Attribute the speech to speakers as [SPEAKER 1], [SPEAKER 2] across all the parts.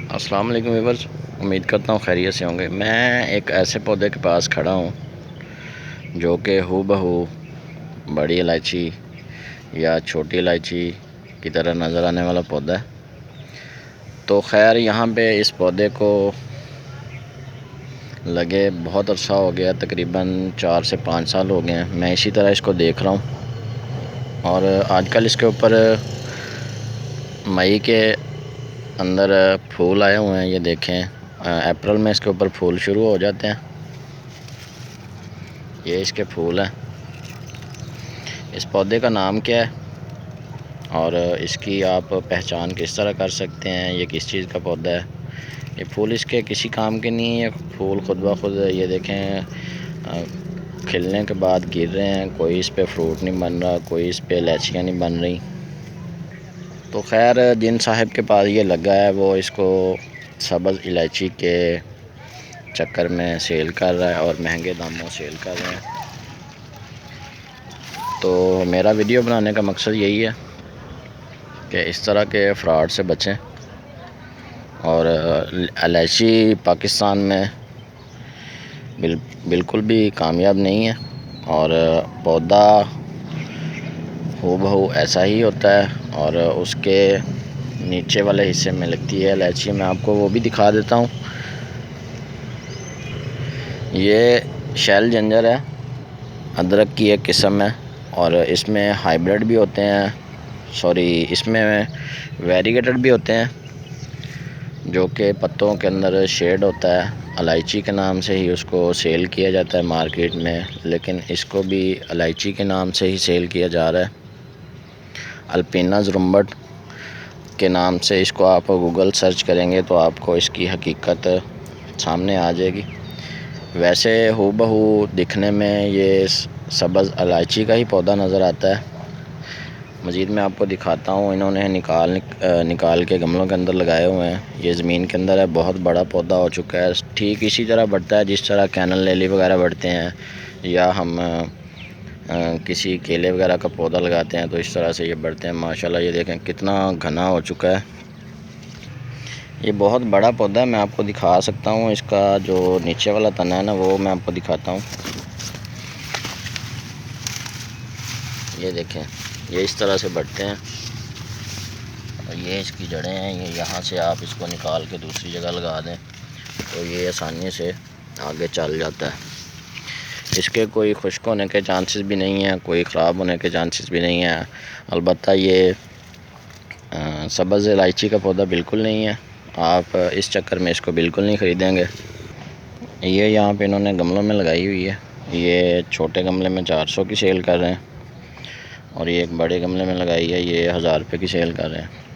[SPEAKER 1] अस्सलाम वालेकुम व्यूअर्स, उम्मीद करता हूँ खैरियत से होंगे। मैं एक ऐसे पौधे के पास खड़ा हूँ जो कि हूबहू बड़ी इलायची या छोटी इलायची की तरह नज़र आने वाला पौधा है। तो खैर यहाँ पे इस पौधे को लगे बहुत अर्सा हो गया, तकरीबन 4 से 5 साल हो गए हैं। मैं इसी तरह इसको देख रहा हूँ और आजकल इसके ऊपर मई के अंदर फूल आए हुए हैं। ये देखें, अप्रैल में इसके ऊपर फूल शुरू हो जाते हैं। ये इसके फूल हैं। इस पौधे का नाम क्या है और इसकी आप पहचान किस तरह कर सकते हैं, ये किस चीज़ का पौधा है। ये फूल इसके किसी काम के नहीं है। फूल खुद ब खुद ये देखें खिलने के बाद गिर रहे हैं। कोई इस पे फ्रूट नहीं बन रहा, कोई इस पे इलायचियाँ नहीं बन रही। तो खैर जिन साहब के पास ये लगा है वो इसको सब्ज़ इलायची के चक्कर में सेल कर रहा है और महंगे दामों सेल कर रहे हैं। तो मेरा वीडियो बनाने का मकसद यही है कि इस तरह के फ्रॉड से बचें। और इलायची पाकिस्तान में बिल्कुल भी कामयाब नहीं है और पौधा हूबहू ऐसा ही होता है और उसके नीचे वाले हिस्से में लगती है इलायची। मैं आपको वो भी दिखा देता हूँ। ये शैल जिंजर है, अदरक की एक किस्म है और इसमें हाइब्रिड भी होते हैं, इसमें वेरीगेटेड भी होते हैं जो कि पत्तों के अंदर शेड होता है। इलायची के नाम से ही उसको सेल किया जाता है मार्केट में, लेकिन इसको भी इलायची के नाम से ही सेल किया जा रहा है। अल्पिना ज़ुरुम्बट के नाम से इसको आप गूगल सर्च करेंगे तो आपको इसकी हकीकत सामने आ जाएगी। वैसे हूबहू दिखने में ये सब्ज़ इलायची का ही पौधा नज़र आता है। मज़ीद मैं आपको दिखाता हूँ। इन्होंने निकाल के गमलों के अंदर लगाए हुए हैं। ये ज़मीन के अंदर है, बहुत बड़ा पौधा हो चुका है। ठीक इसी तरह बढ़ता है जिस तरह कैनल लिली वगैरह बढ़ते हैं या हम किसी केले वगैरह का पौधा लगाते हैं, तो इस तरह से ये बढ़ते हैं। माशाल्लाह ये देखें कितना घना हो चुका है। ये बहुत बड़ा पौधा है। मैं आपको दिखा सकता हूँ। इसका जो नीचे वाला तना है ना, वो मैं आपको दिखाता हूँ। ये देखें, ये इस तरह से बढ़ते हैं और ये इसकी जड़ें हैं। ये यहाँ से आप इसको निकाल के दूसरी जगह लगा दें तो ये आसानी से आगे चल जाता है। इसके कोई खुश्क होने के चांसेस भी नहीं हैं, कोई ख़राब होने के चांसेस भी नहीं हैं। अलबत्ता ये सब्ज़ इलायची का पौधा बिल्कुल नहीं है। आप इस चक्कर में इसको बिल्कुल नहीं ख़रीदेंगे। ये यहाँ पे इन्होंने गमलों में लगाई हुई है। ये छोटे गमले में 400 की सेल कर रहे हैं और ये एक बड़े गमले में लगाई है, ये 1000 रुपये की सेल कर रहे हैं।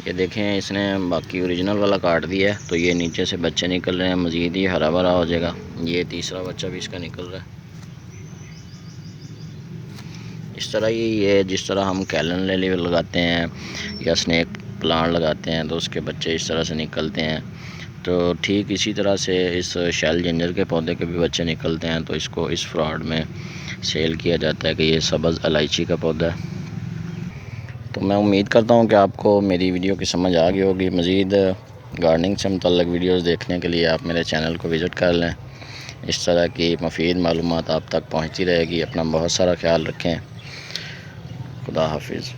[SPEAKER 1] ये देखें, इसने बाकी ओरिजिनल वाला काट दिया है तो ये नीचे से बच्चे निकल रहे हैं। मज़ीद ये हरा भरा हो जाएगा। ये तीसरा बच्चा भी इसका निकल रहा है। इस तरह ये जिस तरह हम कैलन लिली लगाते हैं या स्नेक प्लांट लगाते हैं तो उसके बच्चे इस तरह से निकलते हैं, तो ठीक इसी तरह से इस शैल जिंजर के पौधे के भी बच्चे निकलते हैं। तो इसको इस फ्रॉड में सेल किया जाता है कि ये सब्ज़ इलायची का पौधा है। तो मैं उम्मीद करता हूँ कि आपको मेरी वीडियो की समझ आ गई होगी। मज़ीद गार्डनिंग से मुतल्लिक़ वीडियोस देखने के लिए आप मेरे चैनल को विज़िट कर लें। इस तरह की मुफीद मालूमात आप तक पहुँचती रहेगी। अपना बहुत सारा ख्याल रखें। खुदा हाफिज़।